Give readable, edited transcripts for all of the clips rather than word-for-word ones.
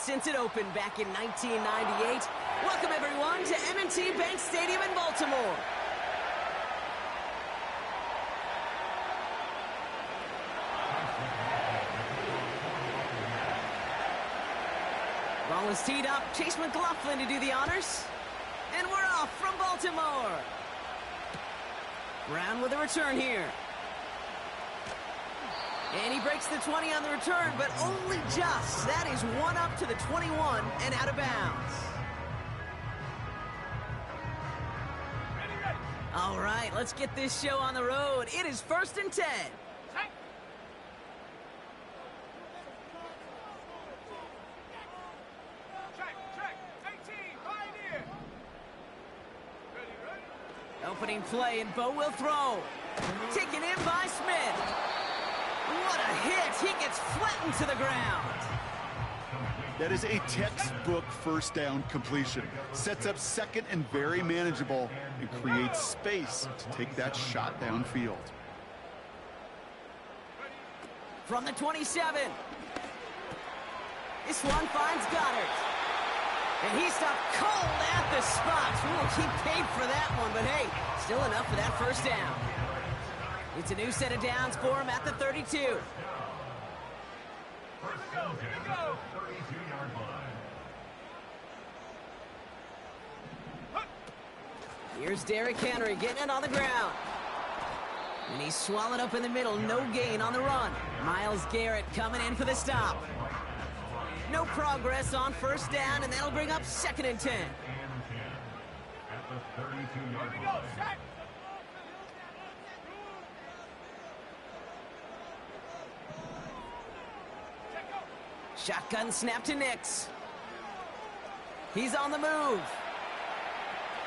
since it opened back in 1998. Welcome, everyone, to M&T Bank Stadium in Baltimore. Ball is teed up. Chase McLaughlin to do the honors. And we're off from Baltimore. Brown with a return here. And he breaks the 20 on the return, but only just. That is one up to the 21 and out of bounds. All right, let's get this show on the road. It is 1st and 10. Opening play, and Bo will throw. Taken in by Smith. What a hit! He gets flattened to the ground. That is a textbook first down completion. Sets up second and very manageable and creates space to take that shot downfield. From the 27. This one finds Goddard. And he stopped cold at the spot. We will keep paid for that one, but hey, still enough for that first down. It's a new set of downs for him at the 32. Here's Derrick Henry getting it on the ground. And he's swallowed up in the middle. No gain on the run. Myles Garrett coming in for the stop. No progress on first down, and that'll bring up 2nd and 10. At the 32-yard line. Shotgun snap to Nix. He's on the move.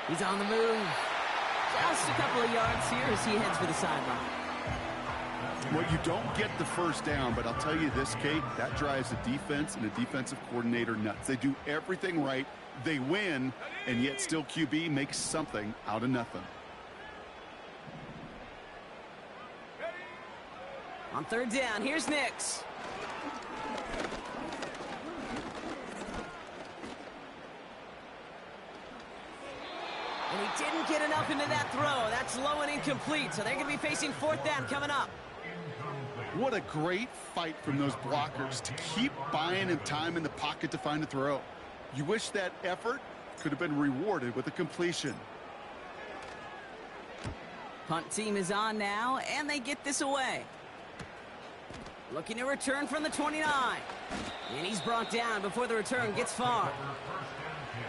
He's on the move. Just a couple of yards here as he heads for the sideline. Well, you don't get the first down, but I'll tell you this, Kate, that drives the defense and the defensive coordinator nuts. They do everything right, they win, and yet still QB makes something out of nothing. On 3rd down, here's Nix. And he didn't get enough into that throw. That's low and incomplete, so they're going to be facing 4th down coming up. What a great fight from those blockers to keep buying him time in the pocket to find a throw. You wish that effort could have been rewarded with a completion. Punt team is on now, and they get this away. Looking to return from the 29. And he's brought down before the return gets far.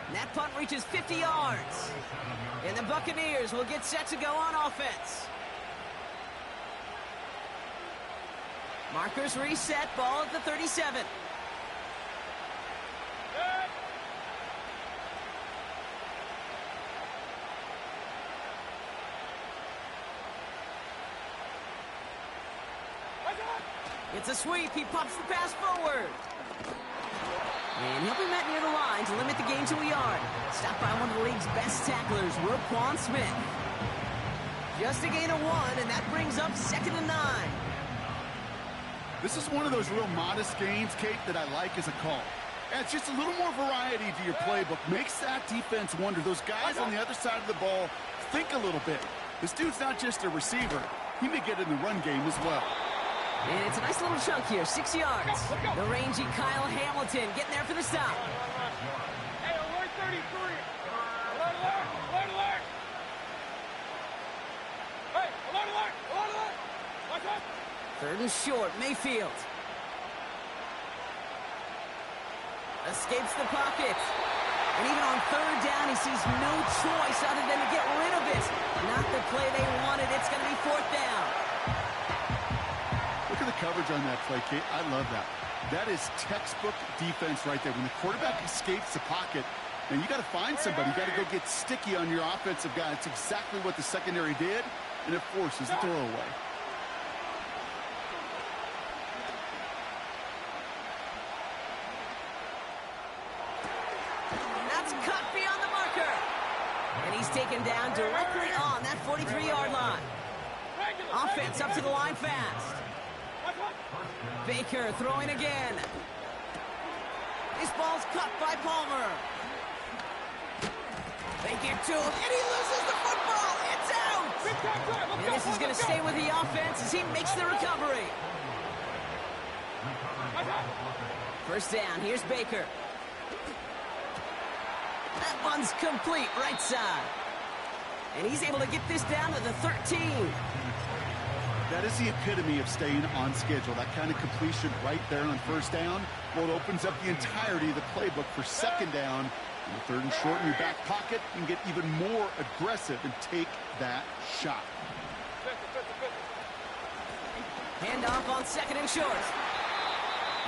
And that punt reaches 50 yards. And the Buccaneers will get set to go on offense. Markers reset, ball at the 37. It's a sweep. He pops the pass forward. And he'll be met near the line to limit the gain to a yard. Stopped by one of the league's best tacklers, Roquan Smith. Just a gain of 1, and that brings up 2nd and 9. This is one of those real modest gains, Kate, that I like as a call. Adds just a little more variety to your playbook. Makes that defense wonder. Those guys on the other side of the ball think a little bit. This dude's not just a receiver. He may get in the run game as well. And it's a nice little chunk here, 6 yards. The rangy Kyle Hamilton getting there for the stop. Hey, alert 33. Alert, alert, alert, alert. Hey, alert, alert, alert, alert. Watch out. 3rd and short, Mayfield. Escapes the pocket. And even on 3rd down, he sees no choice other than to get rid of it. Not the play they wanted. It's going to be 4th down. Look at the coverage on that play, Kate. I love that. That is textbook defense right there. When the quarterback escapes the pocket, and you got to find somebody. You got to go get sticky on your offensive guy. It's exactly what the secondary did, and it forces the throwaway. That's cut beyond the marker. And he's taken down directly on that 43-yard line. Offense up to the line fast. Baker throwing again. This ball's cut by Palmer. They get to him, and he loses the football. It's out! And this is going to stay with the offense as he makes the recovery. First down, here's Baker. That one's complete, right side. And he's able to get this down to the 13. That is the epitome of staying on schedule. That kind of completion right there on first down. Well, it opens up the entirety of the playbook for second down. And the third and short in your back pocket, you can get even more aggressive and take that shot. Handoff on second and short.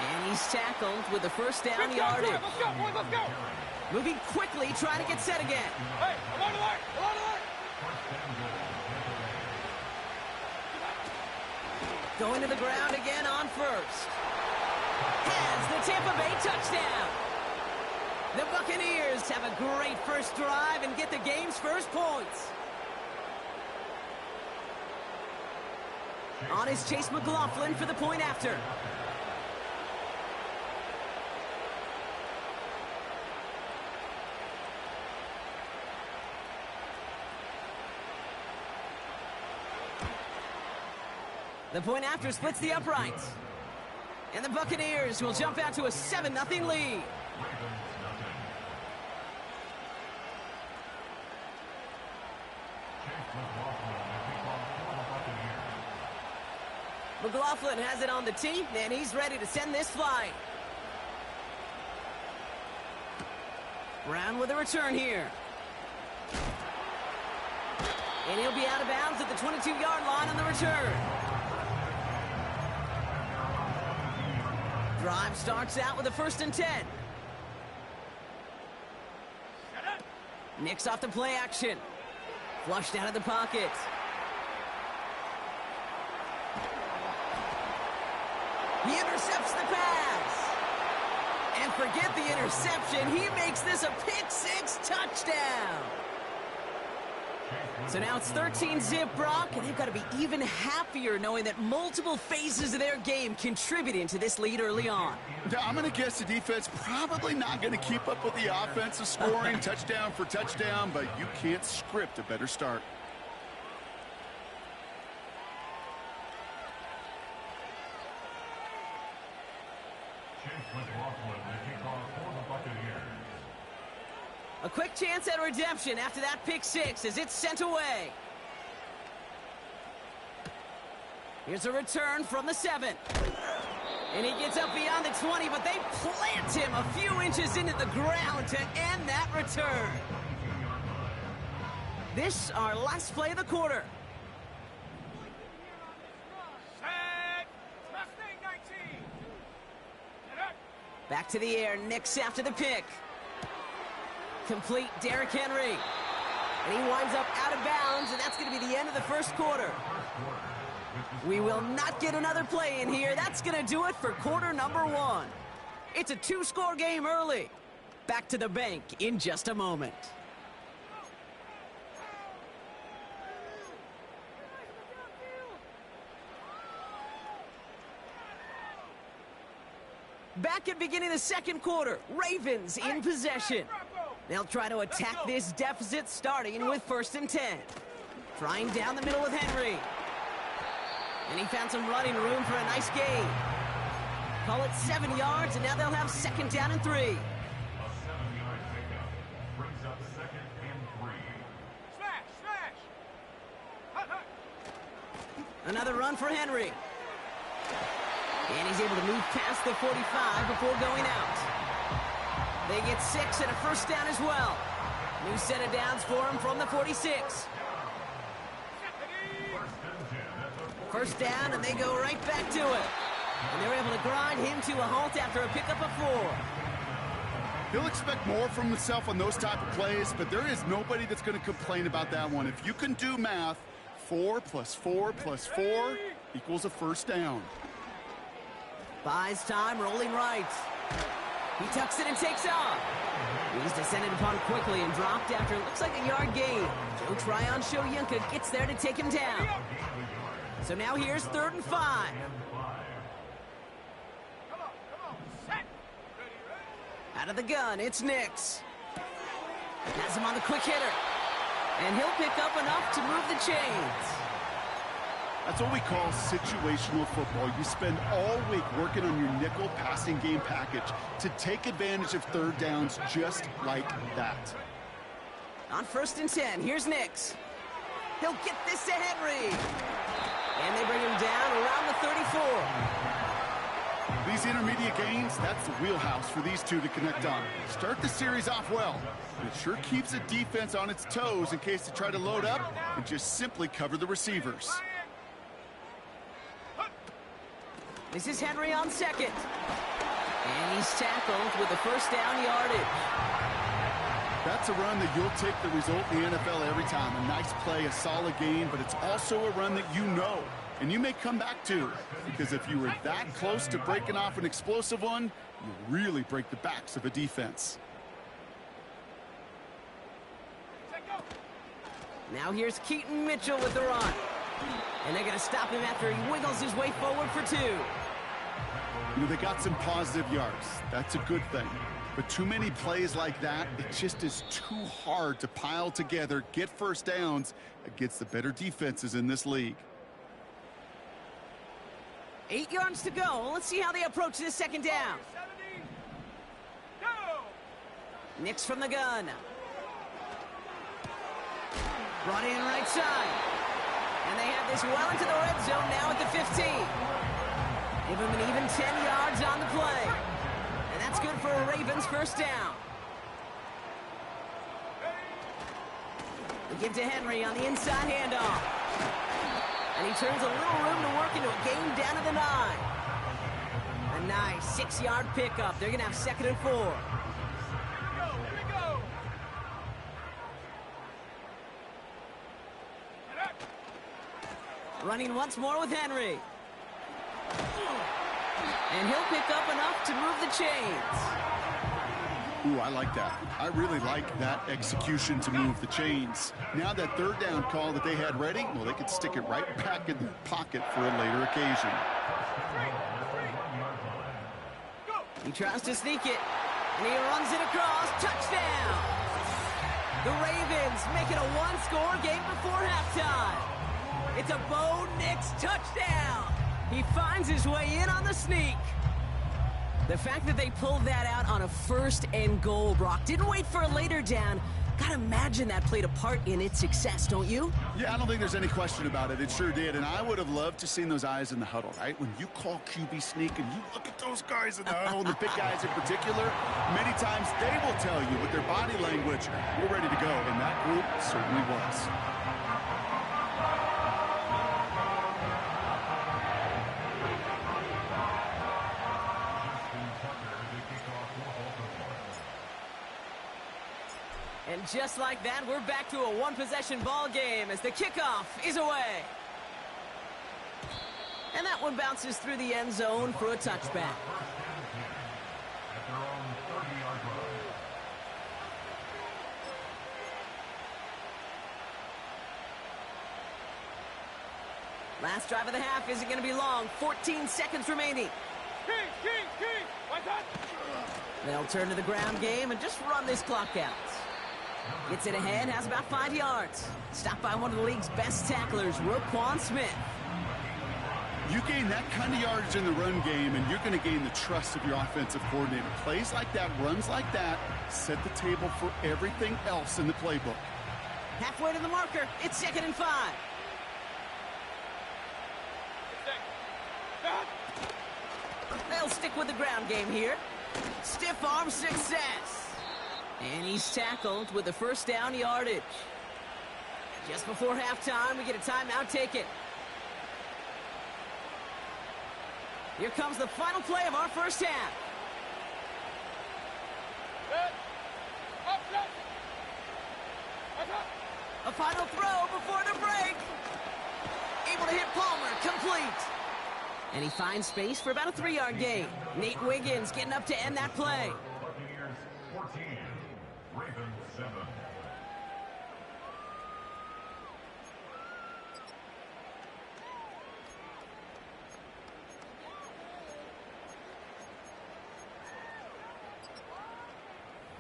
And he's tackled with the first down yardage. Let's go, boys, let's go. Moving quickly, trying to get set again. Hey, along the line, along the line. Going to the ground again on first. Has the Tampa Bay touchdown. The Buccaneers have a great first drive and get the game's first points. On is Chase McLaughlin for the point after. The point after splits the uprights. And the Buccaneers will jump out to a 7-0 lead. McLaughlin has it on the tee, and he's ready to send this flying. Brown with a return here. And he'll be out of bounds at the 22-yard line on the return. Drive starts out with a 1st and 10. Nicks off the play action. Flushed out of the pocket. He intercepts the pass. And forget the interception. He makes this a pick-six touchdown. So now it's 13-zip, Brock, and they've got to be even happier knowing that multiple phases of their game contributing to this lead early on. I'm going to guess the defense probably not going to keep up with the offensive scoring touchdown for touchdown, but you can't script a better start. A quick chance at redemption after that pick-six as it's sent away. Here's a return from the 7. And he gets up beyond the 20, but they plant him a few inches into the ground to end that return. This, our last play of the quarter. Set. Mustang 19. Back to the air, Nicks after the pick. Complete, Derrick Henry. And he winds up out of bounds, and that's going to be the end of the first quarter. We will not get another play in here. That's going to do it for quarter number 1. It's a 2-score game early. Back to the bank in just a moment. Back at beginning of the second quarter, Ravens in possession. They'll try to attack this deficit starting with 1st and 10. Trying down the middle with Henry. And he found some running room for a nice gain. Call it 7 yards, and now they'll have 2nd down and 3. A 7-yard pickup brings up 2nd and 3. Smash, smash. Hut, hut. Another run for Henry. And he's able to move past the 45 before going out. They get 6 and a 1st down as well. New set of downs for him from the 46. 1st down, and they go right back to it. And they're able to grind him to a halt after a pickup of 4. He'll expect more from himself on those type of plays, but there is nobody that's going to complain about that one. If you can do math, 4 plus 4 plus 4 equals a 1st down. Buys time, rolling right. He tucks it and takes off. He's descended upon quickly and dropped after it looks like a yard gain. Joe Tryon-Shoyinka gets there to take him down. So now here's 3rd and 5. Come on, set. Ready, ready. Out of the gun, it's Nix. Has him on the quick hitter. And he'll pick up enough to move the chains. That's what we call situational football. You spend all week working on your nickel passing game package to take advantage of third downs just like that. On 1st and 10, here's Nix. He'll get this to Henry. And they bring him down around the 34. These intermediate gains, that's the wheelhouse for these two to connect on. Start the series off well. It sure keeps the defense on its toes in case they try to load up and just simply cover the receivers. This is Henry on 2nd. And he's tackled with a 1st down yardage. That's a run that you'll take the result in the NFL every time. A nice play, a solid gain, but it's also a run that you know and you may come back to, because if you were that close to breaking off an explosive one, you really break the backs of a defense. Now here's Keaton Mitchell with the run. And they're going to stop him after he wiggles his way forward for 2. You know, they got some positive yards. That's a good thing. But too many plays like that, it just is too hard to pile together, get 1st downs against the better defenses in this league. 8 yards to go. Let's see how they approach this 2nd down. Nix from the gun. Brought in right side. And they have this well into the red zone now at the 15. Give him an even 10 yards on the play. And that's good for a Ravens 1st down. They give to Henry on the inside handoff. And he turns a little room to work into a gain down to the 9. A nice 6-yard pickup. They're going to have 2nd and 4. Here we go. Running once more with Henry. And he'll pick up enough to move the chains. Ooh, I like that. I really like that execution to move the chains. Now that 3rd down call that they had ready, well, they could stick it right back in their pocket for a later occasion. He tries to sneak it, and he runs it across. Touchdown! The Ravens make it a 1-score game before halftime. It's a Bo Nix touchdown. He finds his way in on the sneak. The fact that they pulled that out on a 1st and goal, Brock, didn't wait for a later down. Gotta imagine that played a part in its success, don't you? Yeah, I don't think there's any question about it. It sure did, and I would have loved to seen those eyes in the huddle, right? When you call QB sneak and you look at those guys in the huddle, and the big guys in particular, many times they will tell you with their body language, we're ready to go, and that group certainly was. And just like that, we're back to a 1-possession ball game as the kickoff is away. And that one bounces through the end zone for a touchback. At their own 30-yard line. Last drive of the half isn't going to be long. 14 seconds remaining. King. What's that? They'll turn to the ground game and just run this clock out. Gets it ahead, has about 5 yards. Stopped by one of the league's best tacklers, Roquan Smith. You gain that kind of yardage in the run game, and you're going to gain the trust of your offensive coordinator. Plays like that, runs like that, set the table for everything else in the playbook. Halfway to the marker, it's 2nd and 5. They'll stick with the ground game here. Stiff arm success. And he's tackled with a 1st down yardage. Just before halftime, we get a timeout taken. Here comes the final play of our 1st half. A final throw before the break. Able to hit Palmer, complete. And he finds space for about a 3-yard gain. Nate Wiggins getting up to end that play. Buccaneers 14, Ravens 7.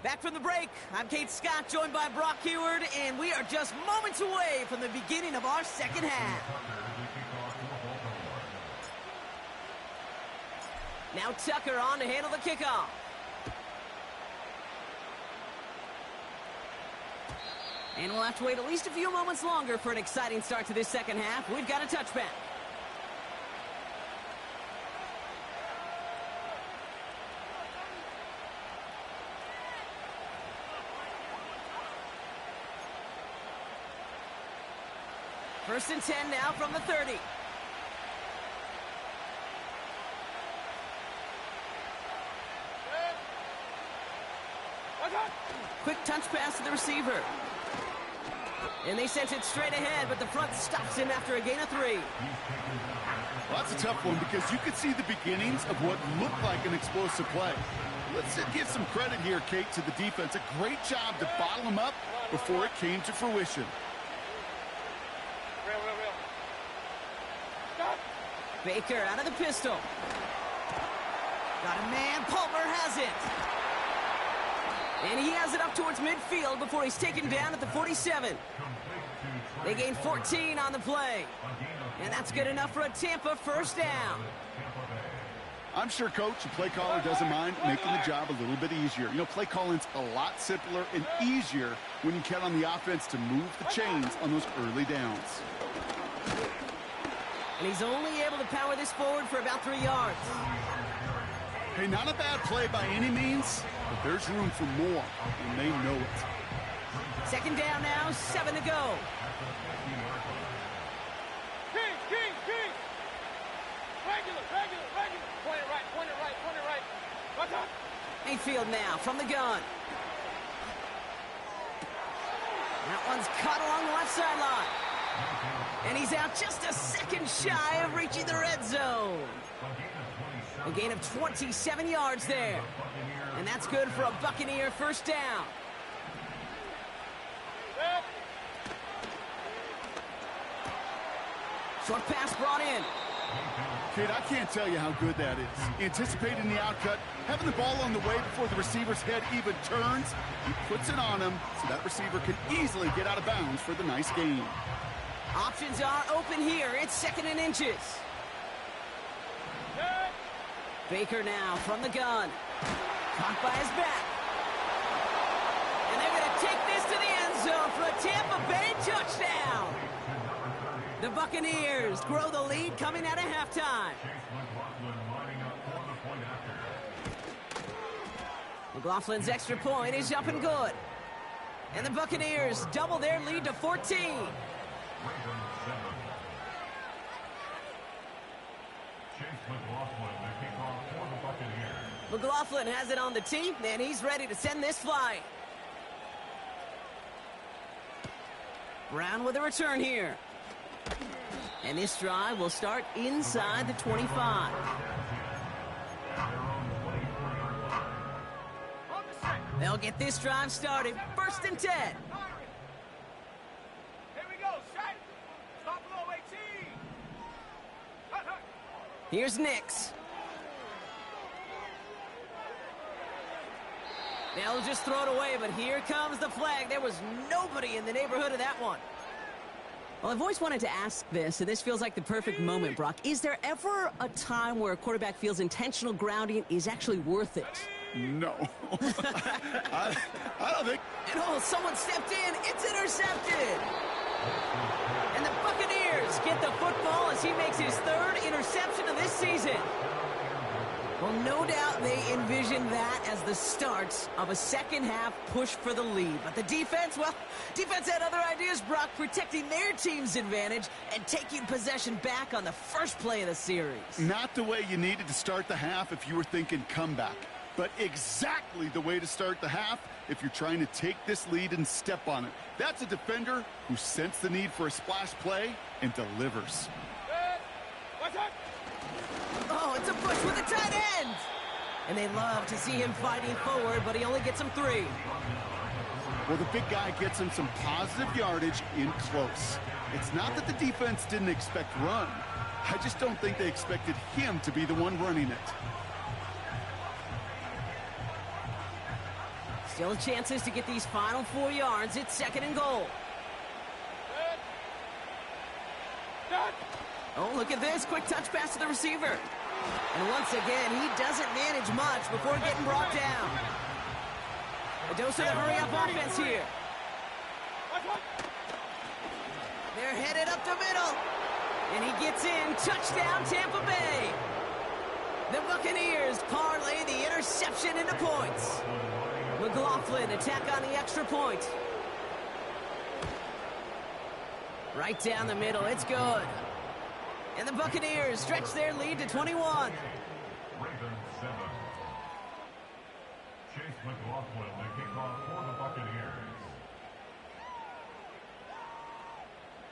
Back from the break, I'm Kate Scott, joined by Brock Heward, and we are just moments away from the beginning of our second half. Now Tucker on to handle the kickoff. And we'll have to wait at least a few moments longer for an exciting start to this second half. We've got a touchback. First and 10 now from the 30. Quick touch pass to the receiver. And they sent it straight ahead, but the front stops him after a gain of 3. Well, that's a tough one because you could see the beginnings of what looked like an explosive play. Let's give some credit here, Kate, to the defense. A great job to bottle him up before it came to fruition. Baker out of the pistol. Got a man. Palmer has it. And he has it up towards midfield before he's taken down at the 47. They gain 14 on the play. And that's good enough for a Tampa first down. I'm sure, Coach, the play caller doesn't mind making the job a little bit easier. You know, play calling's a lot simpler and easier when you count on the offense to move the chains on those early downs. And he's only able to power this forward for about 3 yards. Hey, not a bad play by any means, but there's room for more, and they know it. Second down now, 7 to go. King. Regular. Point it right. Watch out. Mayfield now from the gun. That one's caught along the left sideline. And he's out just a second shy of reaching the red zone. A gain of 27 yards there. And that's good for a Buccaneer first down. Short pass brought in. Kid, I can't tell you how good that is. Anticipating the outcut, having the ball on the way before the receiver's head even turns, he puts it on him so that receiver can easily get out of bounds for the nice gain. Options are open here. It's 2nd and inches. Baker now from the gun. Caught by his back. And they're going to take this to the end zone for a Tampa Bay touchdown. The Buccaneers grow the lead coming out of halftime. McLaughlin's extra point is up and good. And the Buccaneers double their lead to 14. McLaughlin has it on the tee, and he's ready to send this flying. Brown with a return here. And this drive will start inside the 25. They'll get this drive started. 1st and 10. Here we go, shot. Stop below 18. Here's Nix. They'll just throw it away, but here comes the flag. There was nobody in the neighborhood of that one. Well, I've always wanted to ask this, and this feels like the perfect moment, Brock. Is there ever a time where a quarterback feels intentional grounding is actually worth it? No. I don't think. And oh, someone stepped in. It's intercepted. And the Buccaneers get the football as he makes his 3rd interception of this season. Well, no doubt they envisioned that as the start of a second half push for the lead. But the defense, well, defense had other ideas, Brock, protecting their team's advantage and taking possession back on the first play of the series. Not the way you needed to start the half if you were thinking comeback, but exactly the way to start the half if you're trying to take this lead and step on it. That's a defender who sensed the need for a splash play and delivers. Watch out. Oh, it's a push with a tight end. And they love to see him fighting forward, but he only gets him 3. Well, the big guy gets him some positive yardage in close. It's not that the defense didn't expect run. I just don't think they expected him to be the one running it. Still chances to get these final 4 yards. It's 2nd and goal. Oh, look at this. Quick touch pass to the receiver. And once again, he doesn't manage much before getting brought down. A dose of the hurry-up offense here. They're headed up the middle. And he gets in. Touchdown, Tampa Bay. The Buccaneers parlay the interception into points. McLaughlin attack on the extra point. Right down the middle. It's good. And the Buccaneers stretch their lead to 21. Ravens 7. Chase McLaughlin, the kickoff for the Buccaneers.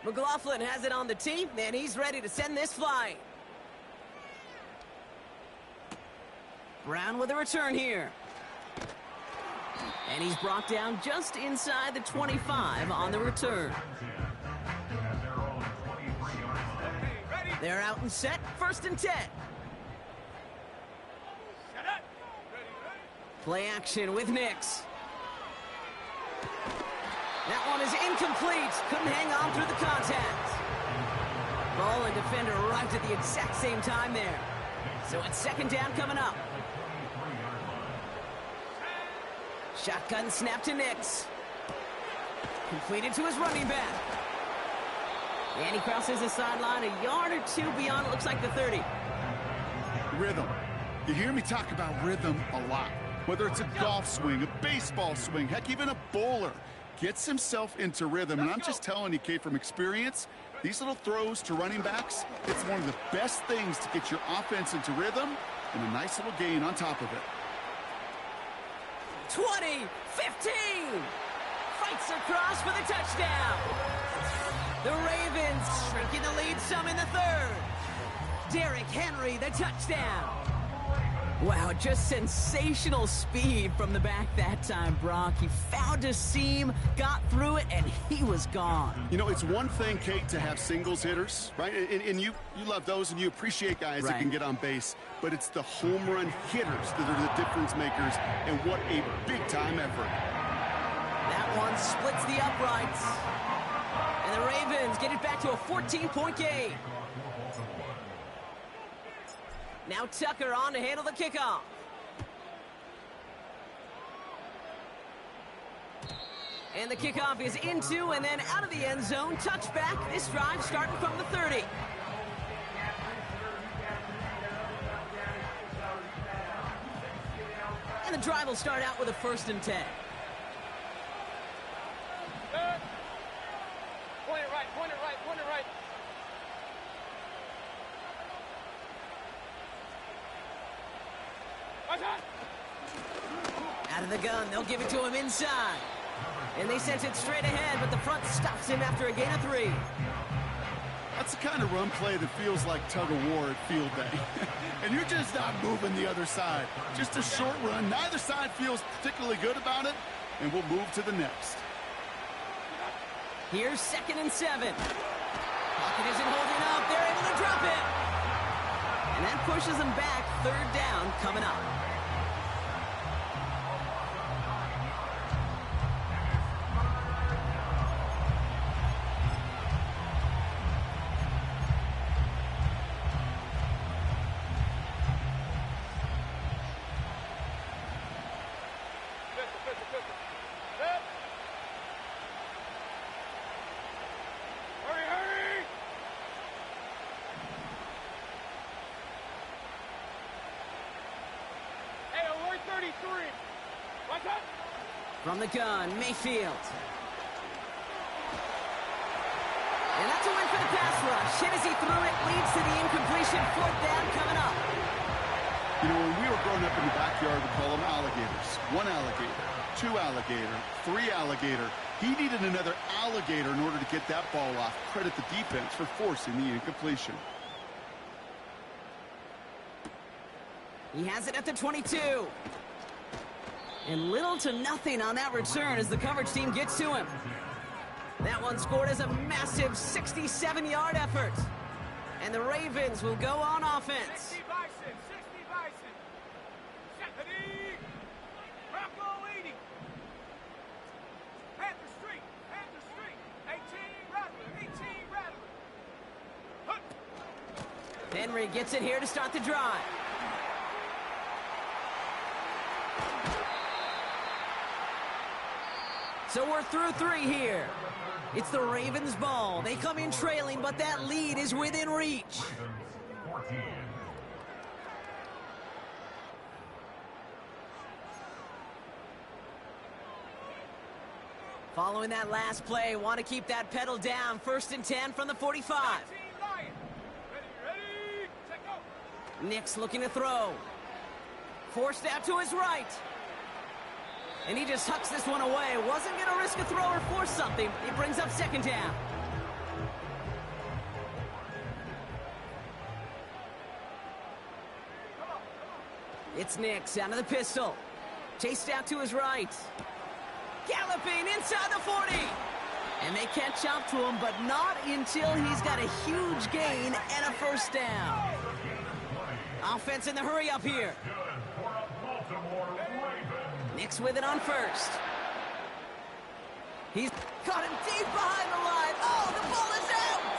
McLaughlin has it on the tee, and he's ready to send this flying. Brown with a return here. And he's brought down just inside the 25 on the return. They're out and set, 1st and 10. Play action with Nix. That one is incomplete. Couldn't hang on through the contact. Ball and defender arrived at the exact same time there. So it's 2nd down coming up. Shotgun snap to Nix. Completed to his running back. And he crosses the sideline a yard or 2 beyond, it looks like the 30. Rhythm. You hear me talk about rhythm a lot. Whether it's a golf swing, a baseball swing, heck, even a bowler gets himself into rhythm. And I'm just telling you, Kate, from experience, these little throws to running backs, it's one of the best things to get your offense into rhythm and a nice little gain on top of it. 20, 15. Fights across for the touchdown. The Ravens shrinking the lead some in the 3rd. Derrick Henry, the touchdown. Wow, just sensational speed from the back that time, Brock. He found a seam, got through it, and he was gone. You know, it's one thing, Kate, to have singles hitters, right? And you love those, and you appreciate guys that can get on base. But it's the home run hitters that are the difference makers, and what a big-time effort. That one splits the uprights. And the Ravens get it back to a 14-point game. Now Tucker on to handle the kickoff. And the kickoff is into and then out of the end zone. Touchback. This drive starting from the 30. And the drive will start out with a 1st and 10. Point it right, point it right, point it right. Out of the gun, they'll give it to him inside. And they sent it straight ahead, but the front stops him after a gain of 3. That's the kind of run play that feels like tug-of-war at field day. And you're just not moving the other side. Just a short run. Neither side feels particularly good about it, and we'll move to the next. Here's 2nd and 7. Pocket isn't holding up. They're able to drop it. And that pushes them back. 3rd down coming up. From the gun, Mayfield. And that's a win for the pass rush. Hit as he threw it, leads to the incompletion. 4th down coming up. You know, when we were growing up in the backyard, we call them alligators. 1 alligator, 2 alligator, 3 alligator. He needed another alligator in order to get that ball off. Credit the defense for forcing the incompletion. He has it at the 22. And little to nothing on that return as the coverage team gets to him. That one scored as a massive 67-yard effort. And the Ravens will go on offense. 60 Bison, 60 Bison. 70. Bronco 80. Henry gets it here to start the drive. So we're through 3 here. It's the Ravens' ball. They come in trailing, but that lead is within reach. Ravens 14. Following that last play, want to keep that pedal down. 1st and 10 from the 45. Ready, ready, take go. Nix looking to throw. Forced out to his right. And he just hucks this one away. Wasn't going to risk a throw or force something. He brings up 2nd down. It's Nix out of the pistol. Chased out to his right. Galloping inside the 40. And they catch up to him, but not until he's got a huge gain and a 1st down. Offense in the hurry up here. Nix with it on 1st. He's caught him deep behind the line. Oh, the ball is out!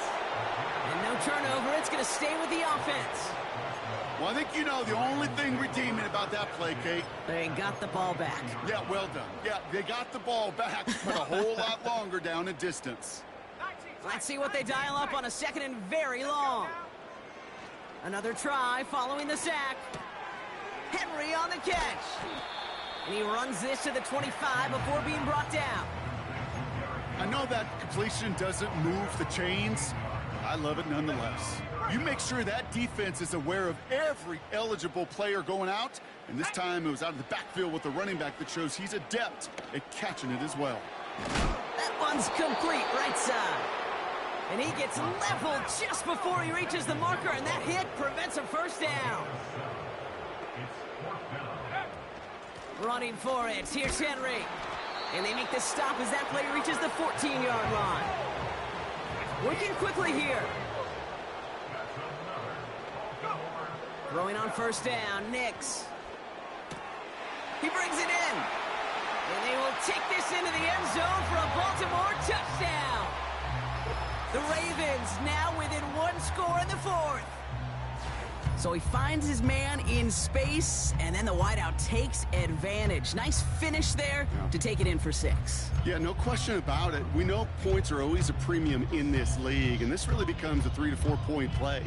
And no turnover. It's going to stay with the offense. Well, I think you know the only thing redeeming about that play, Kate. They got the ball back. Yeah, well done. Yeah, they got the ball back, but a whole lot longer down in distance. Let's see what they dial up on a 2nd and very long. Another try following the sack. Henry on the catch. And he runs this to the 25 before being brought down. I know that completion doesn't move the chains. I love it nonetheless. You make sure that defense is aware of every eligible player going out. And this time it was out of the backfield with a running back that shows he's adept at catching it as well. That one's complete right side. And he gets leveled just before he reaches the marker, and that hit prevents a 1st down. Running for it. Here's Henry. And they make the stop as that play reaches the 14-yard line. Working quickly here. Throwing on 1st down, Nix. He brings it in. And they will take this into the end zone for a Baltimore touchdown. The Ravens now within 1 score in the 4th. So he finds his man in space, and then the wideout takes advantage. Nice finish there to take it in for 6. Yeah, no question about it. We know points are always a premium in this league, and this really becomes a 3 to 4 point play.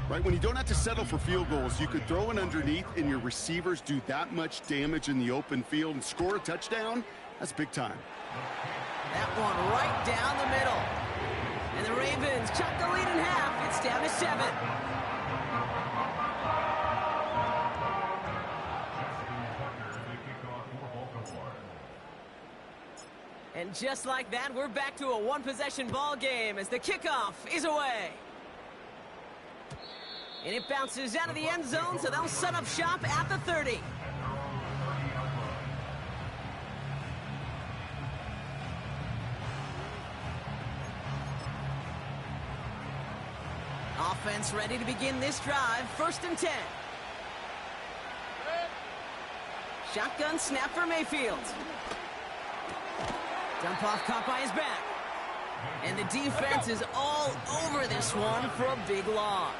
Right, when you don't have to settle for field goals, you could throw it underneath and your receivers do that much damage in the open field and score a touchdown. That's big time. That one right down the middle. And the Ravens cut the lead in half. It's down to 7. And just like that, we're back to a 1-possession ball game as the kickoff is away. And it bounces out of the end zone, so they'll set up shop at the 30. Offense ready to begin this drive. 1st and 10. Shotgun snap for Mayfield. Dump off caught by his back. And the defense is all over this one for a big loss.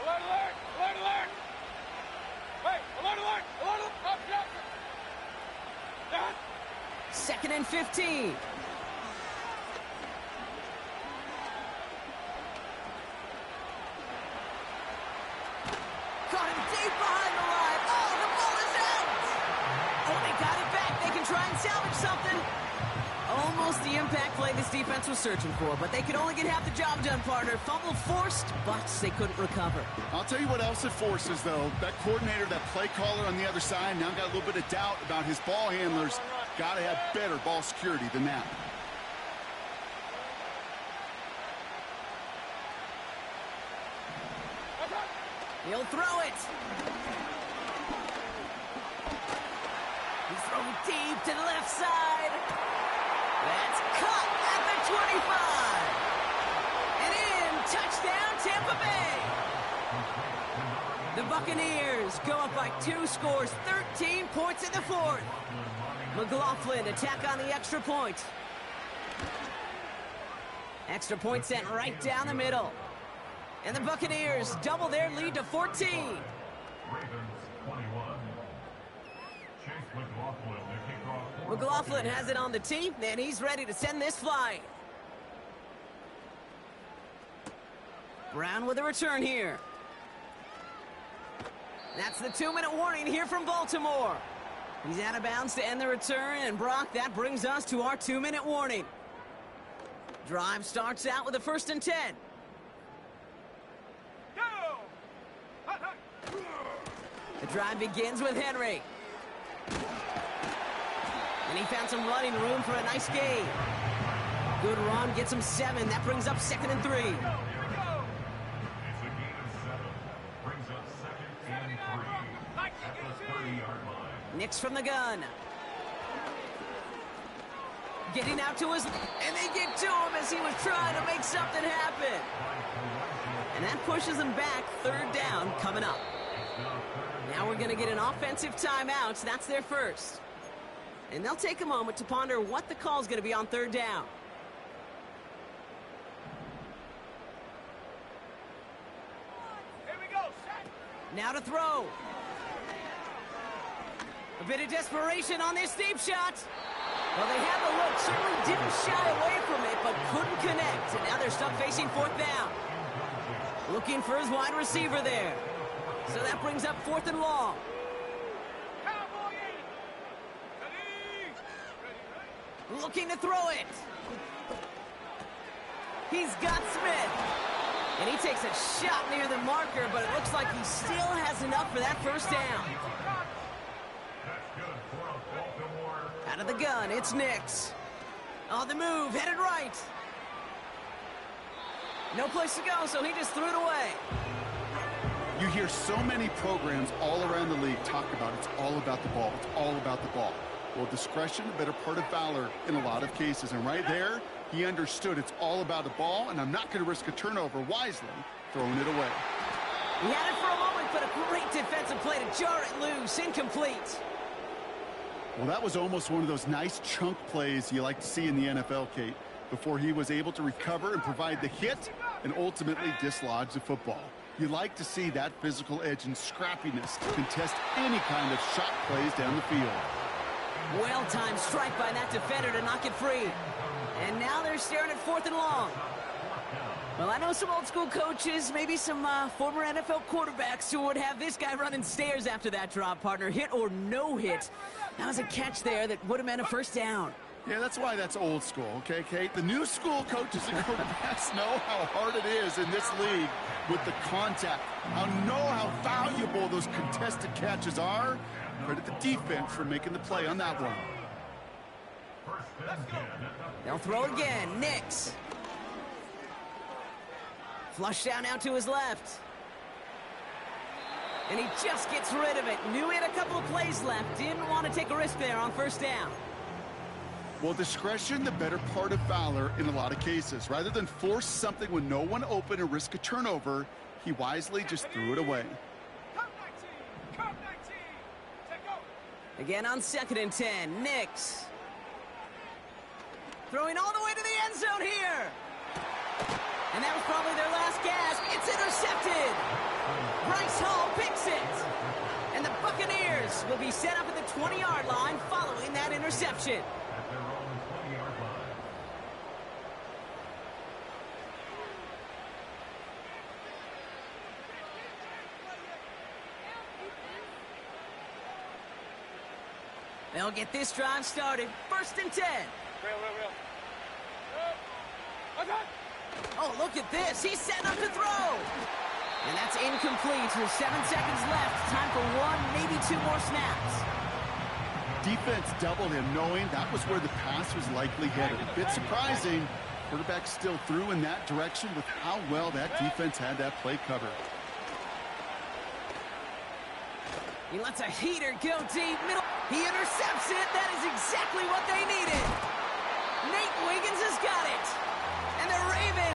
Alert, alert, alert, alert. Wait, alert, alert, alert, alert. Up, Jackson. 2nd and 15. Caught him deep behind the line. Oh, the ball is out. Oh, they got it back. They can try and salvage something. Almost the impact play this defense was searching for, but they could only get half the job done, partner. Fumble forced, but they couldn't recover. I'll tell you what else it forces, though. That coordinator, that play caller on the other side, now got a little bit of doubt about his ball handlers. Got to have better ball security than that. He'll throw it. He's thrown deep to the left side. That's caught at the 25. And in, touchdown Tampa Bay. The Buccaneers go up by 2 scores, 13 points in the 4th. McLaughlin attack on the extra point. Extra point sent right down the middle. And the Buccaneers double their lead to 14. Ravens 21. Chase McLaughlin, the kickoff. McLaughlin has it on the tee, and he's ready to send this flying. Brown with a return here. That's the 2-minute warning here from Baltimore. He's out of bounds to end the return, and Brock, that brings us to our 2-minute warning. Drive starts out with a 1st and 10. The drive begins with Henry. And he found some running room for a nice gain. Good run, gets him 7. That brings up 2nd and 3. It's a gain of 7. Brings up 2nd and 3. At the 30-yard line. Nix from the gun. Getting out to his... And they get to him as he was trying to make something happen. And that pushes him back. 3rd down coming up. Now we're going to get an offensive timeout. So that's their first. And they'll take a moment to ponder what the call is going to be on 3rd down. Here we go, set. Now to throw. A bit of desperation on this deep shot. Well, they had the look. Certainly didn't shy away from it, but couldn't connect. And now they're stuck facing 4th down. Looking for his wide receiver there. So that brings up 4th and long. Cowboy in. Ready. Ready. Looking to throw it. He's got Smith. And he takes a shot near the marker, but it looks like he still has enough for that 1st down. That's good for a Baltimore. Out of the gun, it's Nix. On the move, headed right. No place to go, so he just threw it away. You hear so many programs all around the league talk about it's all about the ball. It's all about the ball. Well, discretion, a better part of valor in a lot of cases. And right there, he understood it's all about the ball, and I'm not going to risk a turnover wisely, throwing it away. He had it for a moment, but a great defensive play to jar it loose. Incomplete. Well, that was almost one of those nice chunk plays you like to see in the NFL, Kate, before he was able to recover and provide the hit and ultimately dislodge the football. You like to see that physical edge and scrappiness to contest any kind of shot plays down the field. Well-timed strike by that defender to knock it free. And now they're staring at 4th and long. Well, I know some old-school coaches, maybe some former NFL quarterbacks who would have this guy running stairs after that drop, partner. Hit or no hit. That was a catch there that would have meant a 1st down. Yeah, that's why that's old school, okay, Kate? The new school coaches and quarterbacks know how hard it is in this league with the contact. How valuable those contested catches are. Credit the defense for making the play on that one. They'll throw again. Nix. Flush down out to his left. And he just gets rid of it. Knew he had a couple of plays left. Didn't want to take a risk there on 1st down. Well, discretion, the better part of valor in a lot of cases. Rather than force something with no one open and risk a turnover, he wisely just threw it away. Come 19. Come 19. Take go. Again on 2nd and 10. Nix. Throwing all the way to the end zone here. And that was probably their last gasp. It's intercepted. Bryce Hall picks it. And the Buccaneers will be set up at the 20-yard line following that interception. At their own 20-yard line. They'll get this drive started. 1st and 10. Real. Oh, look at this. He's setting up to throw. And that's incomplete with 7 seconds left. Time for 1, maybe 2 more snaps. Defense doubled him, knowing that was where the pass was likely headed. A bit surprising. Quarterback still threw in that direction with how well that defense had that play covered. He lets a heater go deep middle. He intercepts it. That is exactly what they needed. Nate Wiggins has got it. And the Ravens